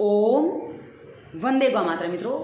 ओम वंदे गौ मातरम। मित्रों,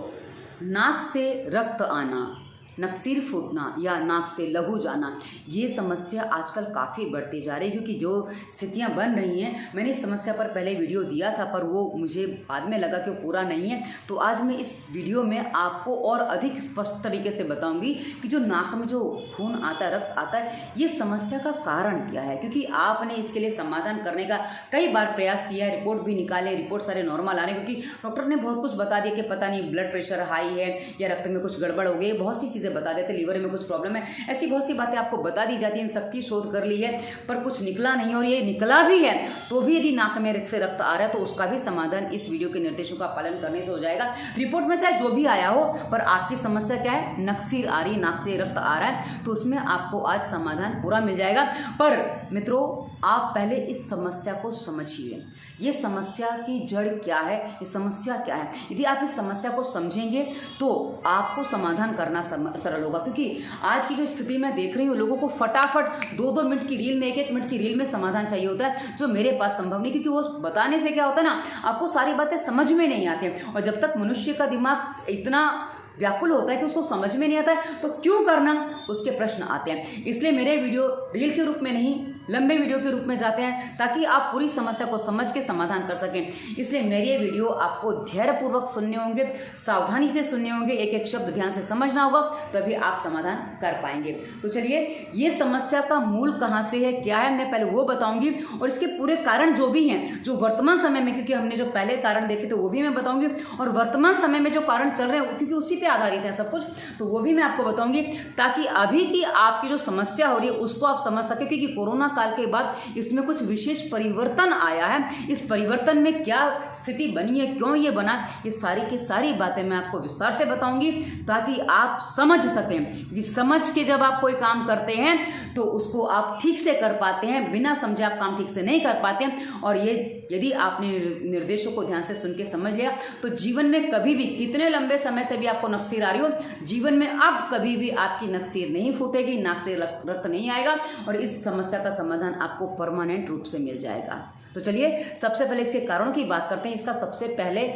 नाक से रक्त आना, नक्सीर फूटना या नाक से लहू जाना, ये समस्या आजकल काफ़ी बढ़ती जा रही है क्योंकि जो स्थितियां बन रही हैं। मैंने इस समस्या पर पहले वीडियो दिया था पर वो मुझे बाद में लगा कि वो पूरा नहीं है, तो आज मैं इस वीडियो में आपको और अधिक स्पष्ट तरीके से बताऊंगी कि जो नाक में जो खून आता है, रक्त आता है, ये समस्या का कारण क्या है। क्योंकि आपने इसके लिए समाधान करने का कई बार प्रयास किया है, रिपोर्ट भी निकाले, रिपोर्ट सारे नॉर्मल आ रहे हैं क्योंकि डॉक्टर ने बहुत कुछ बता दिया कि पता नहीं ब्लड प्रेशर हाई है या रक्त में कुछ गड़बड़ हो गई, बहुत सी चीज़ें बता देते, लीवर में कुछ प्रॉब्लम है, ऐसी बहुत सी बातें आपको बता दी जाती हैं। इन सबकी शोध कर ली है पर कुछ निकला नहीं, और ये निकला भी है तो भी यदि नाक में से रक्त आ रहा है तो उसका भी समाधान इस वीडियो के निर्देशों का पालन करने से हो जाएगा। रिपोर्ट में चाहे जो भी आया हो, पर आपकी समस्या क्या है, नक्सीर आ रही है, नाक से रक्त आ रहा है, तो उसमें आपको आज समाधान पूरा मिल जाएगा। पर मित्रों, आप पहले इस समस्या को समझिए, ये समस्या की जड़ क्या है, ये समस्या क्या है। यदि आप इस समस्या को समझेंगे तो आपको समाधान करना सरल होगा। क्योंकि आज की जो स्थिति मैं देख रही हूँ, लोगों को फटाफट 2-2 मिनट की रील में, 1-1 मिनट की रील में समाधान चाहिए होता है, जो मेरे पास संभव नहीं। क्योंकि वो बताने से क्या होता है ना, आपको सारी बातें समझ में नहीं आती हैं, और जब तक मनुष्य का दिमाग इतना व्याकुल होता है कि उसको समझ में नहीं आता है तो क्यों करना, उसके प्रश्न आते हैं। इसलिए मेरे वीडियो रील के रूप में नहीं, लंबे वीडियो के रूप में जाते हैं ताकि आप पूरी समस्या को समझ के समाधान कर सकें। इसलिए मेरे ये वीडियो आपको धैर्यपूर्वक सुनने होंगे, सावधानी से सुनने होंगे, एक एक शब्द ध्यान से समझना होगा, तभी आप समाधान कर पाएंगे। तो चलिए, ये समस्या का मूल कहाँ से है, क्या है, मैं पहले वो बताऊंगी, और इसके पूरे कारण जो भी हैं, जो वर्तमान समय में, क्योंकि हमने जो पहले कारण देखे थे वो भी मैं बताऊंगी, और वर्तमान समय में जो कारण चल रहे हैं क्योंकि उसी पे आधारित है सब कुछ, तो वो भी मैं आपको बताऊंगी ताकि अभी की आपकी जो समस्या हो रही है उसको आप समझ सके। क्योंकि कोरोना काल के बाद इसमें कुछ विशेष परिवर्तन आया है, इस परिवर्तन में क्या स्थिति बनी है, क्यों ये बना, ये सारी की सारी बातें मैं आपको विस्तार से बताऊंगी ताकि आप समझ सकें। ये समझ के जब आप कोई काम करते हैं तो उसको आप ठीक से कर पाते हैं, बिना समझे आप काम ठीक से नहीं कर पाते हैं। और ये यदि आपने निर्देशों को ध्यान से सुन के समझ लिया तो जीवन में कभी भी, कितने लंबे समय से भी आपको नक्सीर आ रही हो, जीवन में अब कभी भी आपकी नक्सीर नहीं फूटेगी, नाक से रक्त नहीं आएगा, और इस समस्या का समाधान आपको परमानेंट रूप से मिल जाएगा। तो चलिए, सबसे पहले इसके कारणों की बात करते हैं। इसका सबसे पहले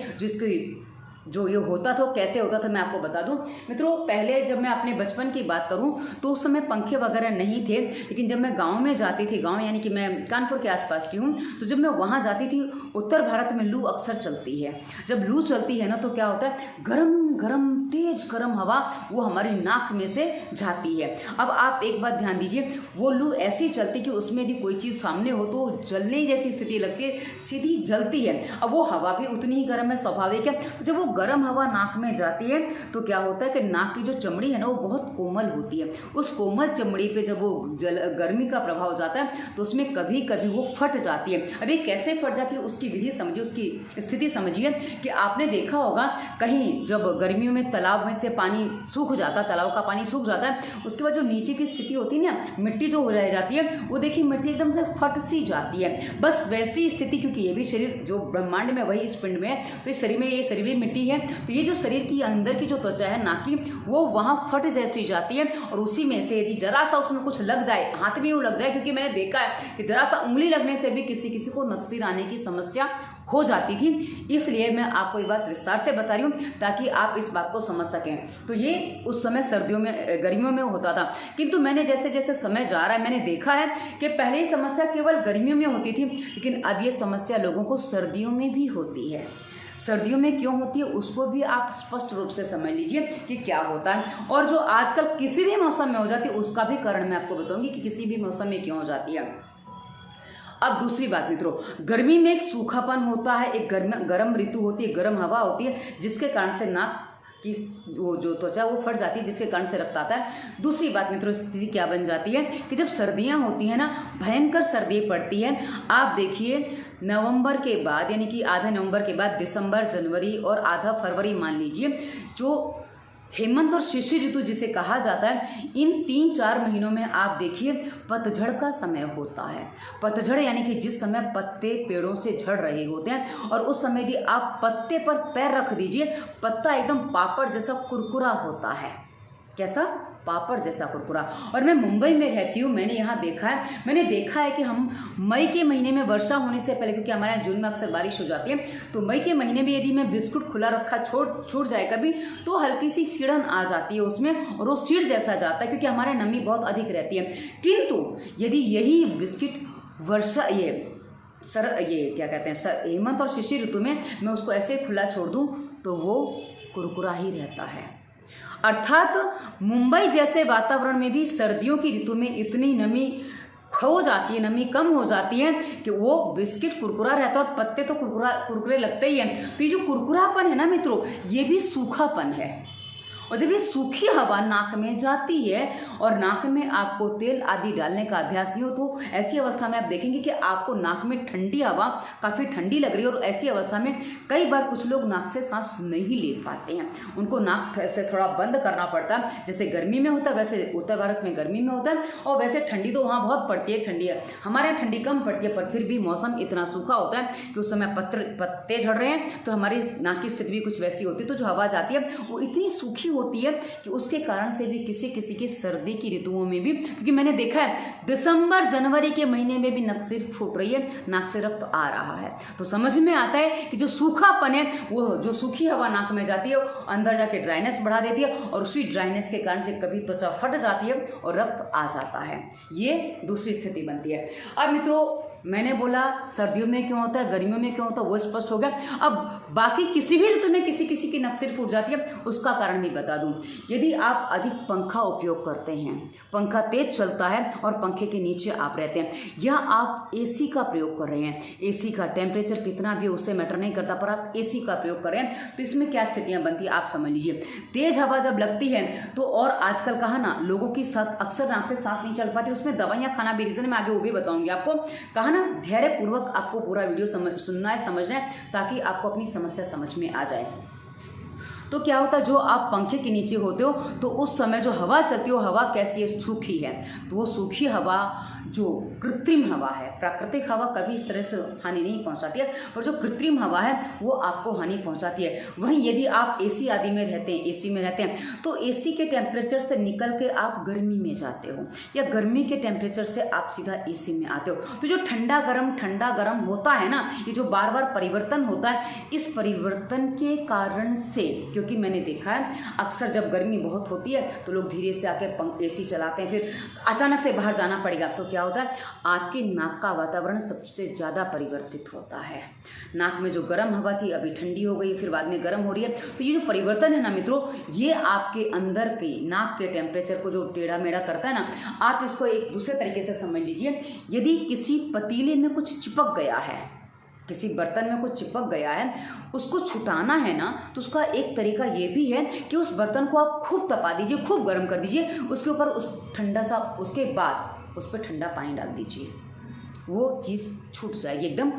जो ये होता था, कैसे होता था, मैं आपको बता दूं। मित्रों, पहले जब मैं अपने बचपन की बात करूं तो उस समय पंखे वगैरह नहीं थे, लेकिन जब मैं गांव में जाती थी, गांव यानी कि मैं कानपुर के आसपास की हूं, तो जब मैं वहां जाती थी, उत्तर भारत में लू अक्सर चलती है। जब लू चलती है ना तो क्या होता है, गरम गरम तेज गरम हवा वो हमारी नाक में से जाती है। अब आप एक बात ध्यान दीजिए, वो लू ऐसी चलती कि उसमें यदि कोई चीज़ सामने हो तो जलने जैसी स्थिति लगती है, सीधी जलती है। अब वो हवा भी उतनी ही गर्म है, स्वाभाविक है। तो जब वो गर्म हवा नाक में जाती है तो क्या होता है कि नाक की जो चमड़ी है ना वो बहुत कोमल होती है। उस कोमल चमड़ी पे जब वो गर्मी का प्रभाव जाता है तो उसमें कभी कभी वो फट जाती है। अब ये कैसे फट जाती है उसकी विधि समझिए, उसकी स्थिति समझिए कि आपने देखा होगा कहीं जब गर्मियों में तालाब में से पानी सूख जाता है, तालाब का पानी सूख जाता है, उसके बाद जो नीचे की स्थिति होती है ना, मिट्टी जो रह जाती है, वो देखिए मिट्टी एकदम से फट सी जाती है। बस वैसी स्थिति, क्योंकि ये भी शरीर जो ब्रह्मांड में वही इस पिंड में है, तो इस शरीर में, ये शरीर में मिट्टी है, तो ये जो शरीर की अंदर की जो त्वचा है नाक की, वो वहां फट जैसी जाती है। और उसी में से यदि जरा सा उसमें कुछ लग जाए, हाथ में वो लग जाए, क्योंकि मैंने देखा है कि जरा सा उंगली लगने से भी किसी किसी को नक्सीर आने की समस्या हो जाती थी। इसलिए मैं आपको ये बात विस्तार से बता रही हूँ ताकि आप इस बात को समझ सकें। तो ये उस समय सर्दियों में, गर्मियों में होता था, किंतु मैंने जैसे जैसे समय जा रहा है मैंने देखा है कि पहले ये समस्या केवल गर्मियों में होती थी, लेकिन अब ये समस्या लोगों को सर्दियों में भी होती है। सर्दियों में क्यों होती है उसको भी आप स्पष्ट रूप से समझ लीजिए कि क्या होता है, और जो आजकल किसी भी मौसम में हो जाती है उसका भी कारण मैं आपको बताऊंगी कि किसी भी मौसम में क्यों हो जाती है। अब दूसरी बात मित्रों, गर्मी में एक सूखापन होता है, एक गर्म ऋतु होती है, गर्म हवा होती है, जिसके कारण से नाक की वो जो त्वचा वो फट जाती है, जिसके कारण से रक्त आता है। दूसरी बात मित्रों, स्थिति क्या बन जाती है कि जब सर्दियां होती हैं ना, भयंकर सर्दी पड़ती है। आप देखिए, नवंबर के बाद यानी कि आधा नवंबर के बाद दिसंबर, जनवरी और आधा फरवरी मान लीजिए, जो हेमंत और शिशिर ऋतु जिसे कहा जाता है, इन 3-4 महीनों में आप देखिए पतझड़ का समय होता है। पतझड़ यानी कि जिस समय पत्ते पेड़ों से झड़ रहे होते हैं, और उस समय यदि आप पत्ते पर पैर रख दीजिए, पत्ता एकदम पापड़ जैसा कुरकुरा होता है। कैसा, पापड़ जैसा कुरकुरा। और मैं मुंबई में रहती हूँ, मैंने यहाँ मैंने देखा है कि हम मई के महीने में वर्षा होने से पहले, क्योंकि हमारे यहाँ जून में अक्सर बारिश हो जाती है, तो मई के महीने में यदि मैं बिस्कुट खुला रखा छूट जाए कभी, तो हल्की सी सीढ़न आ जाती है उसमें और वो सीढ़ जैसा जाता है, क्योंकि हमारे नमी बहुत अधिक रहती है। किंतु यदि यही बिस्किट वर्षा ये क्या कहते हैं हेमंत और शिशिर ऋतु में मैं उसको ऐसे खुला छोड़ दूँ तो वो कुरकुरा ही रहता है। अर्थात मुंबई जैसे वातावरण में भी सर्दियों की ऋतु में इतनी नमी खो जाती है, नमी कम हो जाती है कि वो बिस्किट कुरकुरा रहता है और पत्ते तो कुरकुरे लगते ही हैं। तो ये जो कुरकुरापन है ना मित्रों, ये भी सूखापन है। और जब ये सूखी हवा नाक में जाती है और नाक में आपको तेल आदि डालने का अभ्यास नहीं हो, तो ऐसी अवस्था में आप देखेंगे कि आपको नाक में ठंडी हवा काफ़ी ठंडी लग रही है। और ऐसी अवस्था में कई बार कुछ लोग नाक से सांस नहीं ले पाते हैं, उनको नाक से थोड़ा बंद करना पड़ता है। जैसे गर्मी में होता है वैसे उत्तर भारत में गर्मी में होता है, और वैसे ठंडी तो वहाँ बहुत पड़ती है, ठंडी है, हमारे यहाँ ठंडी कम पड़ती है, पर फिर भी मौसम इतना सूखा होता है कि उस समय पत्ते झड़ रहे हैं, तो हमारी नाक की स्थिति भी कुछ वैसी होती है। तो जो हवा जाती है वो इतनी सूखी होती है कि उसके कारण से भी किसी किसी की सर्दी की ऋतुओं में भी, क्योंकि मैंने देखा है दिसंबर जनवरी के महीने में भी नाक सिर्फ फूट रही है, नाक से रक्त आ रहा है। तो समझ में आता है कि जो सूखापन है, वो जो सूखी हवा नाक में जाती है अंदर जाके ड्राइनेस बढ़ा देती है, और उसी ड्राइनेस के कारण से कभी त्वचा फट जाती है और रक्त आ जाता है। ये दूसरी स्थिति बनती है। अब मित्रों, मैंने बोला सर्दियों में क्यों होता है, गर्मियों में क्यों होता है, वो स्पष्ट हो गया। अब बाकी किसी भी ऋतु में किसी किसी की नाक सिर फूट जाती है, उसका कारण भी बता दूं। यदि आप अधिक पंखा उपयोग करते हैं, पंखा तेज चलता है और पंखे के नीचे आप रहते हैं, या आप एसी का प्रयोग कर रहे हैं, एसी का टेम्परेचर कितना भी उससे मैटर नहीं करता, पर आप एसी का प्रयोग कर रहे हैं, तो इसमें क्या स्थितियां बनती है आप समझ लीजिए। तेज हवा जब लगती है तो, और आजकल कहा ना लोगों की अक्सर नाक से सांस नहीं चल पाती, उसमें दवाइयाँ खाना भी रीजन, मैं आगे वो भी बताऊंगी आपको। कहा ना धैर्य पूर्वक आपको पूरा वीडियो सुनना है, समझना है, ताकि आपको अपनी समस्या समझ में आ जाए। तो क्या होता है, जो आप पंखे के नीचे होते हो तो उस समय जो हवा चलती है वो हवा कैसी है, सूखी है। तो वो सूखी हवा जो कृत्रिम हवा है, प्राकृतिक हवा कभी इस तरह से हानि नहीं पहुंचाती है, पर जो कृत्रिम हवा है वो आपको हानि पहुंचाती है। वहीं यदि आप एसी आदि में रहते हैं, एसी में रहते हैं, तो एसी के टेम्परेचर से निकल के आप गर्मी में जाते हो, या गर्मी के टेम्परेचर से आप सीधा एसी में आते हो। तो जो ठंडा गर्म होता है ना, ये जो बार बार परिवर्तन होता है, इस परिवर्तन के कारण से, क्योंकि मैंने देखा है अक्सर जब गर्मी बहुत होती है तो लोग धीरे से आके एसी चलाते हैं, फिर अचानक से बाहर जाना पड़ेगा, तो क्या होता है, आपके नाक का वातावरण सबसे ज़्यादा परिवर्तित होता है। नाक में जो गर्म हवा थी अभी ठंडी हो गई, फिर बाद में गर्म हो रही है। तो ये जो परिवर्तन है ना मित्रों, ये आपके अंदर के नाक के टेम्परेचर को जो टेढ़ा मेढ़ा करता है ना, आप इसको एक दूसरे तरीके से समझ लीजिए। यदि किसी पतीले में कुछ चिपक गया है, किसी बर्तन में कुछ चिपक गया है, उसको छुटाना है ना, तो उसका एक तरीका ये भी है कि उस बर्तन को आप खूब तपा दीजिए, खूब गर्म कर दीजिए, उसके ऊपर उस ठंडा सा, उसके बाद उस पर ठंडा पानी डाल दीजिए, वो चीज़ छूट जाएगी, एकदम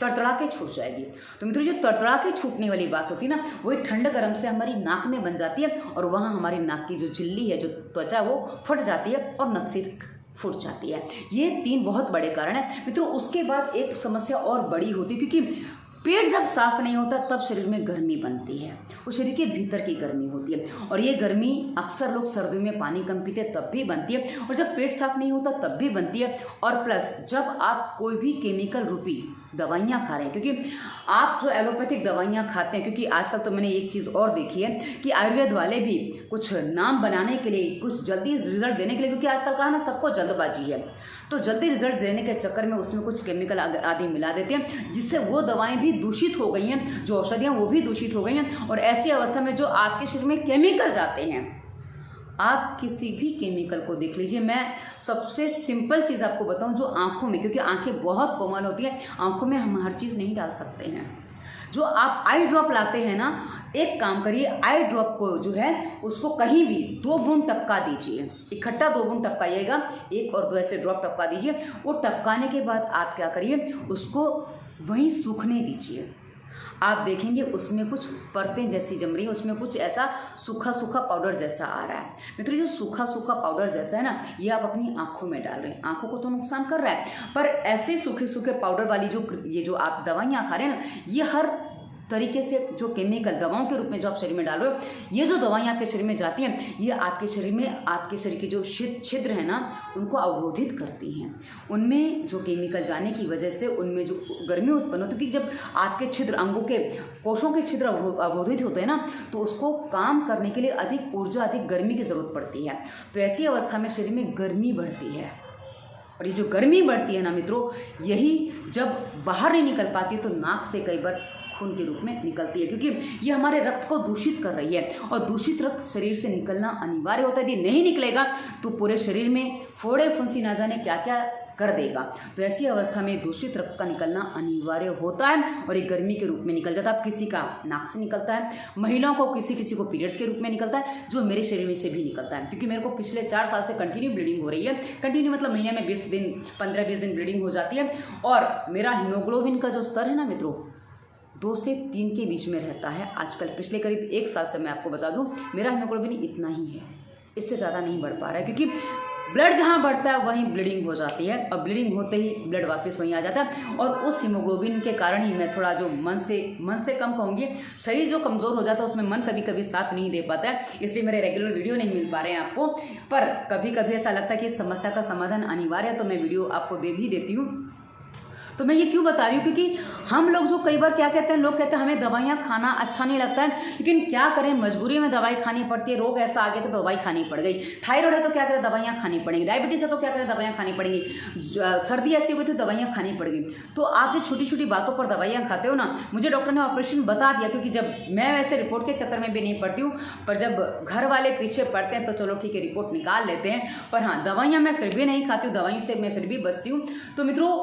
तड़तड़ा के छूट जाएगी। तो मित्रों, जो तड़तड़ा के छूटने वाली बात होती है ना, वही ठंड गर्म से हमारी नाक में बन जाती है, और वहाँ हमारी नाक की जो झिल्ली है, जो त्वचा, वो फट जाती है और नक से फूट जाती है। ये 3 बहुत बड़े कारण हैं मित्रों। उसके बाद एक समस्या और बड़ी होती है, क्योंकि पेट जब साफ नहीं होता तब शरीर में गर्मी बनती है, वो शरीर के भीतर की गर्मी होती है, और ये गर्मी अक्सर लोग सर्दियों में पानी कम पीते तब भी बनती है, और जब पेट साफ नहीं होता तब भी बनती है। और प्लस जब आप कोई भी केमिकल रूपी दवाइयाँ खा रहे हैं, क्योंकि आप जो एलोपैथिक दवाइयाँ खाते हैं, क्योंकि आजकल तो मैंने एक चीज़ और देखी है कि आयुर्वेद वाले भी कुछ नाम बनाने के लिए, कुछ जल्दी रिजल्ट देने के लिए, क्योंकि आजकल कहा ना सबको जल्दबाजी है, तो जल्दी रिजल्ट देने के चक्कर में उसमें कुछ केमिकल आदि मिला देते हैं, जिससे वो दवाएं भी दूषित हो गई हैं, जो औषधियाँ वो भी दूषित हो गई हैं। और ऐसी अवस्था में जो आपके शरीर में केमिकल जाते हैं, आप किसी भी केमिकल को देख लीजिए, मैं सबसे सिंपल चीज़ आपको बताऊं, जो आंखों में, क्योंकि आंखें बहुत कोमल होती हैं, आंखों में हम हर चीज़ नहीं डाल सकते हैं। जो आप आई ड्रॉप लाते हैं ना, एक काम करिए, आई ड्रॉप को जो है उसको कहीं भी 2 बूंद टपका दीजिए, इकट्ठा 2 बूंद टपकाइएगा, 1 और 2 ऐसे ड्रॉप टपका दीजिए। वो टपकाने के बाद आप क्या करिए, उसको वहीं सूखने दीजिए। आप देखेंगे उसमें कुछ परतें जैसी जम रही है, उसमें कुछ ऐसा सूखा सूखा पाउडर जैसा आ रहा है। मित्रों, जो सूखा सूखा पाउडर जैसा है ना, ये आप अपनी आंखों में डाल रहे हैं, आंखों को तो नुकसान कर रहा है, पर ऐसे सूखे सूखे पाउडर वाली जो ये जो आप दवाइयाँ खा रहे हैं ना, ये हर तरीके से जो केमिकल दवाओं के रूप में जो आप शरीर में डाल रहे हो, ये जो दवाएं आपके शरीर में जाती हैं, ये आपके शरीर के जो छिद्र है ना, उनको अवरोधित करती हैं। उनमें जो केमिकल जाने की वजह से उनमें जो गर्मी उत्पन्न होती है, क्योंकि जब आपके छिद्र, अंगों के कोशों के छिद्र अवरोधित होते हैं ना, तो उसको काम करने के लिए अधिक ऊर्जा, अधिक गर्मी की जरूरत पड़ती है। तो ऐसी अवस्था में शरीर में गर्मी बढ़ती है, और ये जो गर्मी बढ़ती है ना मित्रों, यही जब बाहर नहीं निकल पाती तो नाक से कई बार खून के रूप में निकलती है, क्योंकि ये हमारे रक्त को दूषित कर रही है, और दूषित रक्त शरीर से निकलना अनिवार्य होता है। यदि नहीं निकलेगा तो पूरे शरीर में फोड़े फुंसी ना जाने क्या क्या कर देगा। तो ऐसी अवस्था में दूषित रक्त का निकलना अनिवार्य होता है, और एक गर्मी के रूप में निकल जाता है। अब किसी का नाक से निकलता है, महिलाओं को किसी को पीरियड्स के रूप में निकलता है, जो मेरे शरीर में से भी निकलता है, क्योंकि मेरे को पिछले 4 साल से कंटिन्यू ब्लीडिंग हो रही है। कंटिन्यू मतलब महीने में 20 दिन, 15-20 दिन ब्लीडिंग हो जाती है, और मेरा हीमोग्लोबिन का जो स्तर है ना मित्रों, 2 से 3 के बीच में रहता है। आजकल पिछले करीब 1 साल से मैं आपको बता दूं, मेरा हीमोग्लोबिन इतना ही है, इससे ज़्यादा नहीं बढ़ पा रहा है, क्योंकि ब्लड जहाँ बढ़ता है वहीं ब्लीडिंग हो जाती है, और ब्लीडिंग होते ही ब्लड वापस वहीं आ जाता है। और उस हीमोग्लोबिन के कारण ही मैं थोड़ा जो मन से कम कहूँगी, शरीर जो कमज़ोर हो जाता है उसमें मन कभी कभी साथ नहीं दे पाता है, इसलिए मेरे रेगुलर वीडियो नहीं मिल पा रहे हैं आपको। पर कभी कभी ऐसा लगता है कि इस समस्या का समाधान अनिवार्य है, तो मैं वीडियो आपको दे भी देती हूँ। तो मैं ये क्यों बता रही हूँ, क्योंकि हम लोग जो कई बार क्या कहते हैं, लोग कहते हैं हमें दवाइयाँ खाना अच्छा नहीं लगता है, लेकिन क्या करें, मजबूरी में दवाई खानी पड़ती है। रोग ऐसा आ गया तो दवाई खानी पड़ गई, थायराइड है तो क्या करें, दवाइयाँ खानी पड़ेंगी, डायबिटीज है तो क्या करें, दवाइयाँ खानी पड़ेंगी, सर्दी ऐसी हुई तो दवाइयाँ खानी पड़ गई। तो आप जो छोटी छोटी बातों पर दवाइयाँ खाते हो ना, मुझे डॉक्टर ने ऑपरेशन बता दिया, क्योंकि जब मैं वैसे रिपोर्ट के चक्कर में भी नहीं पड़ती हूँ, पर जब घर वाले पीछे पड़ते हैं तो चलो ठीक है, रिपोर्ट निकाल लेते हैं, पर हाँ दवाइयाँ मैं फिर भी नहीं खाती हूँ, दवाइयों से मैं फिर भी बचती हूँ। तो मित्रों,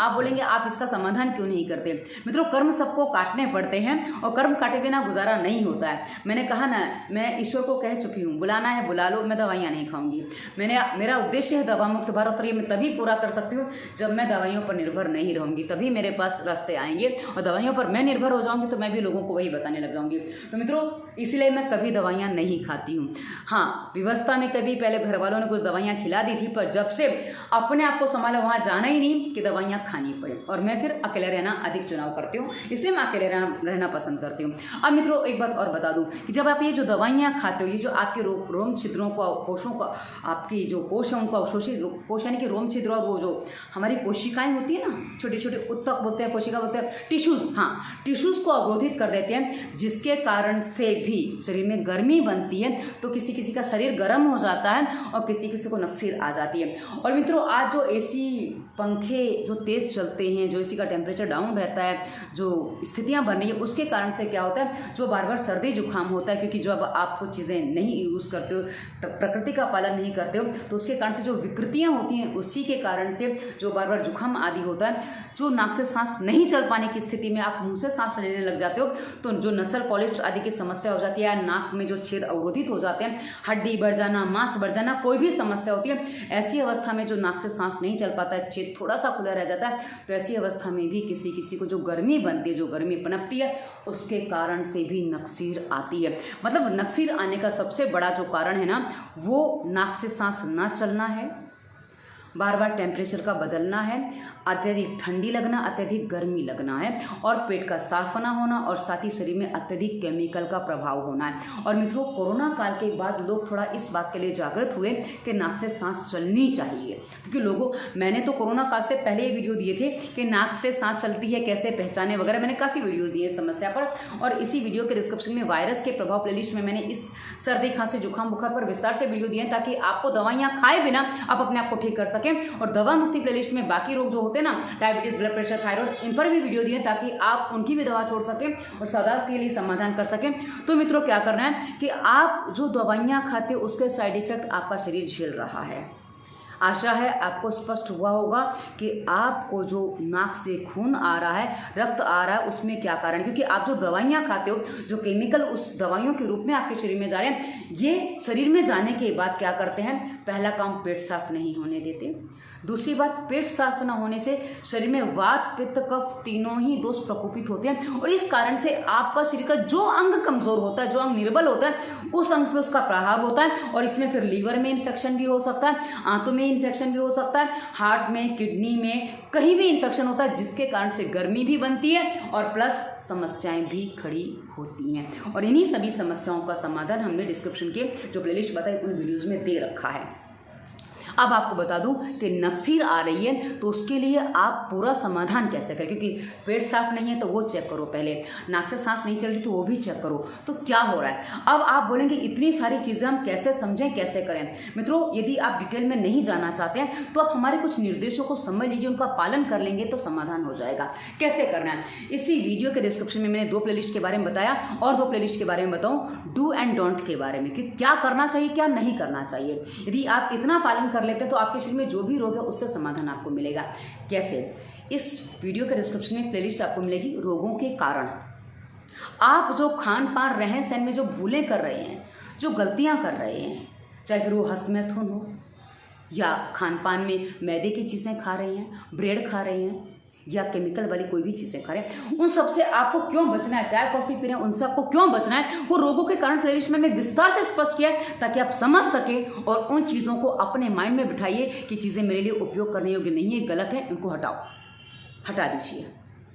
आप बोलेंगे आप इसका समाधान क्यों नहीं करते। मित्रों, कर्म सबको काटने पड़ते हैं, और कर्म काटे बिना गुजारा नहीं होता है। मैंने कहा ना, मैं ईश्वर को कह चुकी हूँ, बुलाना है बुला लो, मैं दवाइयाँ नहीं खाऊंगी। मेरा उद्देश्य है दवा मुक्त भारत, और ये मैं तभी पूरा कर सकती हूँ जब मैं दवाइयों पर निर्भर नहीं रहूंगी, तभी मेरे पास रास्ते आएंगे। और दवाइयों पर मैं निर्भर हो जाऊंगी तो मैं भी लोगों को वही बताने लग जाऊंगी। तो मित्रों, इसलिए मैं कभी दवाइयाँ नहीं खाती हूँ। हाँ, व्यवस्था में कभी पहले घर वालों ने कुछ दवाइयाँ खिला दी थी, पर जब से अपने आप को संभाला, वहाँ जाना ही नहीं कि दवाइयाँ खानी पड़े, और मैं फिर अकेले रहना अधिक चुनाव करती हूँ, इसलिए मैं अकेले रहना पसंद करती हूँ। अब मित्रों, एक बात और बता दूँ कि जब आप ये जो दवाइयाँ खाते हो, ये जो आपके रोम छिद्रों को, कोशों का, आपकी जो कोश है उनको अवशोषित, कोश यानी कि रोम छिद्र, और वो जो हमारी कोशिकाएं होती है ना, छोटे छोटे उत्तक बोलते हैं, कोशिका बोलते हैं, टिश्यूज, हाँ टिश्यूज को अवरोधित कर देते हैं, जिसके कारण से भी शरीर में गर्मी बनती है। तो किसी किसी का शरीर गर्म हो जाता है, और किसी किसी को नक्सीर आ जाती है। और मित्रों, आज जो एसी पंखे जो तेज चलते हैं, जो एसी का टेम्परेचर डाउन रहता है, जो स्थितियां बन रही है, उसके कारण से क्या होता है, जो बार बार सर्दी जुकाम होता है, क्योंकि जब आप कुछ चीज़ें नहीं यूज़ करते हो, प्रकृति का पालन नहीं करते हो, तो उसके कारण से जो विकृतियां होती हैं, उसी के कारण से जो बार बार जुकाम आदि होता है, जो नाक से सांस नहीं चल पाने की स्थिति में आप मुंह से सांस लेने लग जाते हो, तो जो नसल पॉलिश आदि की समस्या हो जाती है, नाक में जो छेद अवरोधित हो जाते हैं, हड्डी बढ़ जाना, मांस बढ़ जाना, कोई भी समस्या होती है, ऐसी अवस्था में जो नाक से सांस नहीं चल पाता है, छेद थोड़ा सा खुला रह जाता है, तो ऐसी अवस्था में भी किसी किसी को जो गर्मी बनती है, जो गर्मी पनपती है, उसके कारण से भी नक्सीर आती है। मतलब नक्सीर आने का सबसे बड़ा जो कारण है ना, वो नाक से सांस ना चलना है, बार बार टेम्परेचर का बदलना है, अत्यधिक ठंडी लगना, अत्यधिक गर्मी लगना है, और पेट का साफ ना होना, और साथ ही शरीर में अत्यधिक केमिकल का प्रभाव होना है। और मित्रों, कोरोना काल के बाद लोग थोड़ा इस बात के लिए जागृत हुए कि नाक से सांस चलनी चाहिए, क्योंकि मैंने तो कोरोना काल से पहले ही वीडियो दिए थे कि नाक से सांस चलती है कैसे पहचाने वगैरह, मैंने काफ़ी वीडियो दिए इस समस्या पर। और इसी वीडियो के डिस्क्रिप्शन में वायरस के प्रभाव प्लेलिस्ट में मैंने इस सर्दी खांसी जुकाम बुखार पर विस्तार से वीडियो दिए हैं, ताकि आपको दवाइयाँ खाए बिना आप अपने आप को ठीक कर सकें। और दवा मुक्ति प्लेलिस्ट में बाकी रोग जो होते हैं ना, डायबिटीज, ब्लड प्रेशर, थायराइड, इन पर भी वीडियो दिए, ताकि आप उनकी भी दवा छोड़ सकें और सदा के लिए समाधान कर सकें। तो मित्रों, क्या करना है कि आप जो दवाइयाँ खाते हो उसके साइड इफेक्ट आपका शरीर झेल रहा है। आशा है आपको स्पष्ट हुआ होगा कि आपको जो नाक से खून आ रहा है, रक्त आ रहा है, उसमें क्या कारण, क्योंकि आप जो दवाइयाँ खाते हो, जो केमिकल उस दवाइयों के रूप में आपके शरीर में जा रहे हैं, ये शरीर में जाने के बाद क्या करते हैं, पहला काम पेट साफ नहीं होने देते, दूसरी बात, पेट साफ न होने से शरीर में वात, पित्त, कफ तीनों ही दोष प्रकोपित होते हैं और इस कारण से आपका शरीर का जो अंग कमजोर होता है, जो अंग निर्बल होता है, उस अंग पे उसका प्रभाव होता है और इसमें फिर लीवर में इन्फेक्शन भी हो सकता है, आंतों में इन्फेक्शन भी हो सकता है, हार्ट में, किडनी में, कहीं भी इन्फेक्शन होता है, जिसके कारण से गर्मी भी बनती है और प्लस समस्याएं भी खड़ी होती हैं। और इन्हीं सभी समस्याओं का समाधान हमने डिस्क्रिप्शन के जो प्लेलिस्ट बताई उन वीडियोज़ में दे रखा है। अब आपको बता दूं कि नक्सीर आ रही है तो उसके लिए आप पूरा समाधान कैसे करें, क्योंकि पेट साफ नहीं है तो वो चेक करो, पहले नाक से सांस नहीं चल रही तो वो भी चेक करो, तो क्या हो रहा है। अब आप बोलेंगे इतनी सारी चीज़ें हम कैसे समझें, कैसे करें। मित्रों, यदि आप डिटेल में नहीं जाना चाहते हैं तो आप हमारे कुछ निर्देशों को समझ लीजिए, उनका पालन कर लेंगे तो समाधान हो जाएगा। कैसे करना है, इसी वीडियो के डिस्क्रिप्शन में मैंने 2 प्लेलिस्ट के बारे में बताया और 2 प्लेलिस्ट के बारे में बताऊँ डू एंड डोंट के बारे में कि क्या करना चाहिए, क्या नहीं करना चाहिए। यदि आप इतना पालन कर लेते हैं तो आपके शरीर में जो भी रोग है उससे समाधान आपको मिलेगा। कैसे, इस वीडियो के डिस्क्रिप्शन में प्लेलिस्ट आपको मिलेगी रोगों के कारण। आप जो खान पान, रहन सहन में जो भूलें कर रहे हैं, जो गलतियां कर रहे हैं, चाहे फिर वो हस्तमैथुन हो या खान पान में मैदे की चीज़ें खा रहे हैं, ब्रेड खा रहे हैं या केमिकल वाली कोई भी चीज़ें खा रहे हैं, उन सब से आपको क्यों बचना है, चाय कॉफ़ी पी रहे हैं उनसे आपको क्यों बचना है, वो रोगों के कारण प्लेलिस्ट में मैंने विस्तार से स्पष्ट किया है ताकि आप समझ सकें और उन चीज़ों को अपने माइंड में बिठाइए कि चीज़ें मेरे लिए उपयोग करने योग्य नहीं है, गलत है, इनको हटा दीजिए।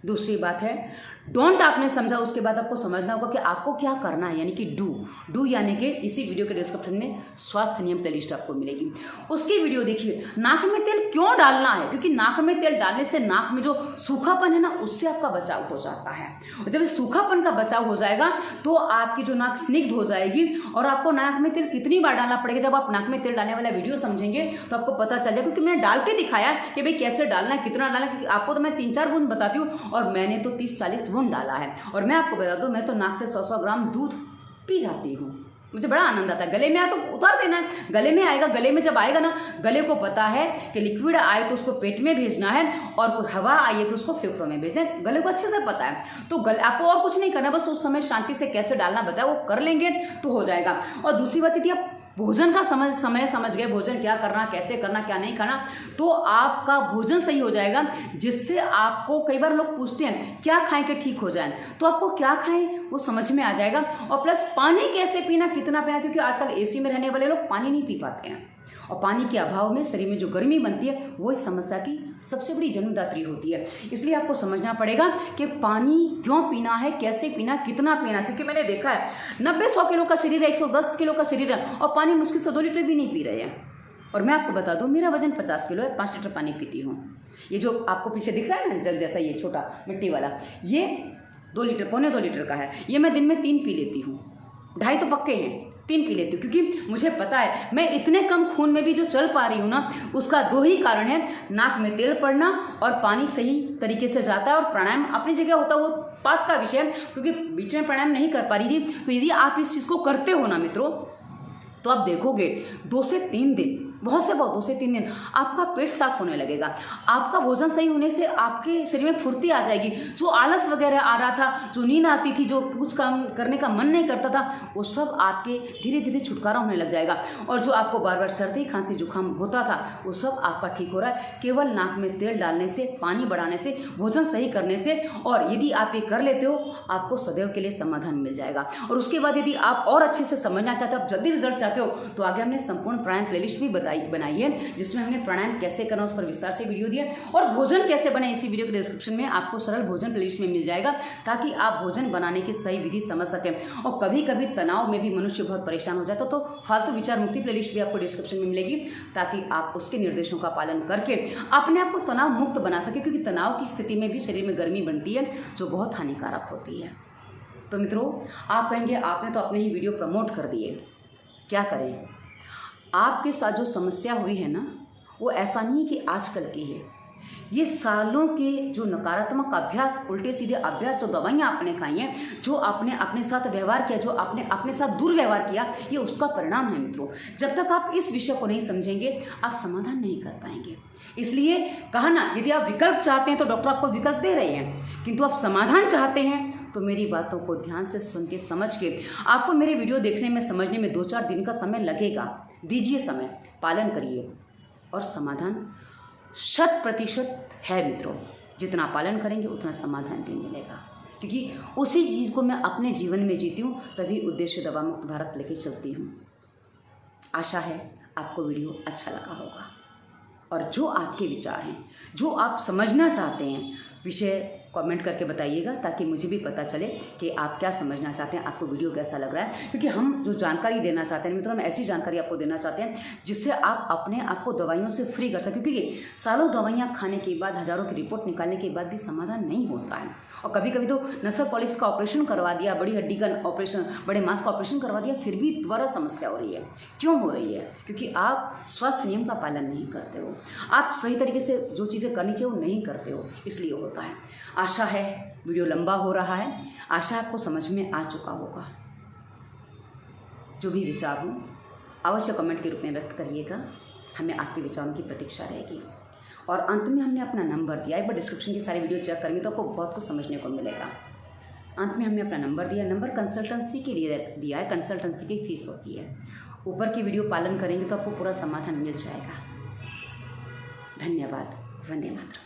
दूसरी बात है डोंट, आपने समझा, उसके बाद आपको समझना होगा कि आपको क्या करना है, यानी कि डू यानी कि इसी वीडियो के डिस्क्रिप्शन में स्वास्थ्य नियम प्लेलिस्ट आपको मिलेगी, उसकी वीडियो देखिए। नाक में तेल क्यों डालना है, क्योंकि नाक में तेल डालने से नाक में जो सूखापन है ना उससे आपका बचाव हो जाता है और जब सूखापन का बचाव हो जाएगा तो आपकी जो नाक स्निग्ध हो जाएगी और आपको नाक में तेल कितनी बार डालना पड़ेगा। जब आप नाक में तेल डालने वाला वीडियो समझेंगे तो आपको पता चल जाएगा, क्योंकि मैंने डाल के दिखाया कि भाई कैसे डालना है, कितना डालना है, क्योंकि आपको तो मैं 3-4 बूंद बताती हूँ और मैंने तो 30-40 बूंद डाला है। और मैं आपको बता दूं, मैं तो नाक से 100-100 ग्राम दूध पी जाती हूँ, मुझे बड़ा आनंद आता है। गले में आए तो उतार देना है, गले में आएगा, गले में जब आएगा ना, गले को पता है कि लिक्विड आए तो उसको पेट में भेजना है और हवा आई है तो उसको फेफड़ों में भेजना है, गले को अच्छे से पता है। तो आपको और कुछ नहीं करना, बस उस समय शांति से कैसे डालना बताया वो कर लेंगे तो हो जाएगा। और दूसरी बात यदि आप भोजन का समय समझ गए, भोजन क्या करना, कैसे करना, क्या नहीं करना, तो आपका भोजन सही हो जाएगा, जिससे आपको, कई बार लोग पूछते हैं क्या खाएं कि ठीक हो जाए, तो आपको क्या खाएं वो समझ में आ जाएगा। और प्लस पानी कैसे पीना, कितना पीना, क्योंकि आजकल एसी में रहने वाले लोग पानी नहीं पी पाते हैं और पानी के अभाव में शरीर में जो गर्मी बनती है वो इस समस्या की सबसे बड़ी जन्मदात्री होती है। इसलिए आपको समझना पड़ेगा कि पानी क्यों पीना है, कैसे पीना, कितना पीना, क्योंकि मैंने देखा है 90-100 किलो का शरीर है, 110 किलो का शरीर है और पानी मुश्किल से 2 लीटर भी नहीं पी रहे हैं। और मैं आपको बता दूं, मेरा वजन 50 किलो है, 5 लीटर पानी पीती हूँ। ये जो आपको पीछे दिख रहा है ना जग जैसा, ये छोटा मिट्टी वाला, ये 2 लीटर, पौने 2 लीटर का है। ये मैं दिन में 3 पी लेती हूँ, 2.5 तो पक्के हैं, 3 पी लेती हूँ, क्योंकि मुझे पता है मैं इतने कम खून में भी जो चल पा रही हूँ ना, उसका 2 ही कारण है, नाक में तेल पड़ना और पानी सही तरीके से जाता है और प्राणायाम अपनी जगह होता है, वो बात का विषय है, क्योंकि बीच में प्राणायाम नहीं कर पा रही थी। तो यदि आप इस चीज़ को करते हो ना मित्रों, तो आप देखोगे 2 से 3 दिन, बहुत से बहुत 2 से 3 दिन आपका पेट साफ होने लगेगा। आपका भोजन सही होने से आपके शरीर में फुर्ती आ जाएगी। जो आलस वगैरह आ रहा था, जो नींद आती थी, जो कुछ काम करने का मन नहीं करता था, वो सब आपके धीरे धीरे छुटकारा होने लग जाएगा। और जो आपको बार बार सर्दी, खांसी, जुकाम होता था, वो सब आपका ठीक हो रहा है केवल नाक में तेल डालने से, पानी बढ़ाने से, भोजन सही करने से। और यदि आप ये कर लेते हो, आपको सदैव के लिए समाधान मिल जाएगा। और उसके बाद यदि आप और अच्छे से समझना चाहते हो, आप जल्दी रिजल्ट चाहते हो, तो आगे हमने संपूर्ण प्राणायाम प्लेलिस्ट भी बनाई है, जिसमें हमने प्राणायाम कैसे करना उस पर विस्तार से वीडियो दिया और भोजन कैसे बने इसी वीडियो के डिस्क्रिप्शन में आपको सरल भोजन प्लेलिस्ट में मिल जाएगा, ताकि आप भोजन बनाने की सही विधि समझ सकें। और कभी कभी तनाव में भी मनुष्य बहुत परेशान हो जाता तो फालतू विचार मुक्ति प्लेलिस्ट भी आपको डिस्क्रिप्शन में मिलेगी, ताकि आप उसके निर्देशों का पालन करके अपने आप को तनाव मुक्त बना सके, क्योंकि तनाव की स्थिति में भी शरीर में गर्मी बनती है जो बहुत हानिकारक होती है। तो मित्रों, आप कहेंगे आपने तो अपने ही वीडियो प्रमोट कर दिए, क्या करें। आपके साथ जो समस्या हुई है ना, वो ऐसा नहीं है कि आजकल की है, ये सालों के जो नकारात्मक अभ्यास, उल्टे सीधे अभ्यास, जो दवाइयाँ आपने खाई हैं, जो आपने अपने साथ व्यवहार किया, जो आपने अपने साथ दुर्व्यवहार किया, ये उसका परिणाम है मित्रों। जब तक आप इस विषय को नहीं समझेंगे, आप समाधान नहीं कर पाएंगे। इसलिए कहा ना, यदि आप विकल्प चाहते हैं तो डॉक्टर आपको विकल्प दे रहे हैं, किंतु आप समाधान चाहते हैं तो मेरी बातों को ध्यान से सुन के, समझ के, आपको मेरे वीडियो देखने में, समझने में 2-4 दिन का समय लगेगा। दीजिए समय, पालन करिए और समाधान 100% है मित्रों। जितना पालन करेंगे उतना समाधान भी मिलेगा, क्योंकि उसी चीज़ को मैं अपने जीवन में जीती हूँ, तभी उद्देश्य दवा मुक्त भारत लेके चलती हूँ। आशा है आपको वीडियो अच्छा लगा होगा, और जो आपके विचार हैं, जो आप समझना चाहते हैं, विषय कमेंट करके बताइएगा, ताकि मुझे भी पता चले कि आप क्या समझना चाहते हैं, आपको वीडियो कैसा लग रहा है। क्योंकि हम जो जानकारी देना चाहते हैं मित्रों, हम ऐसी जानकारी आपको देना चाहते हैं जिससे आप अपने आप को दवाइयों से फ्री कर सकें। क्योंकि सालों दवाइयाँ खाने के बाद, हज़ारों की रिपोर्ट निकालने के बाद भी समाधान नहीं होता है। और कभी कभी तो नसल पॉलिप्स का ऑपरेशन करवा दिया, बड़ी हड्डी का ऑपरेशन, बड़े मांस का ऑपरेशन करवा दिया, फिर भी दोबारा समस्या हो रही है। क्यों हो रही है? क्योंकि आप स्वास्थ्य नियम का पालन नहीं करते हो, आप सही तरीके से जो चीज़ें करनी चाहिए वो नहीं करते हो, इसलिए होता है। आशा है वीडियो लंबा हो रहा है, आशा आपको समझ में आ चुका होगा। जो भी विचार हो अवश्य कमेंट के रूप में व्यक्त करिएगा, हमें आपके विचारों की प्रतीक्षा रहेगी। और अंत में हमने अपना नंबर दिया, एक बार डिस्क्रिप्शन की सारी वीडियो चेक करेंगे तो आपको बहुत कुछ समझने को मिलेगा। अंत में हमने अपना नंबर दिया, नंबर कंसल्टेंसी के लिए दिया है, कंसल्टेंसी की फीस होती है। ऊपर की वीडियो पालन करेंगे तो आपको पूरा समाधान मिल जाएगा। धन्यवाद। वंदे मातरम।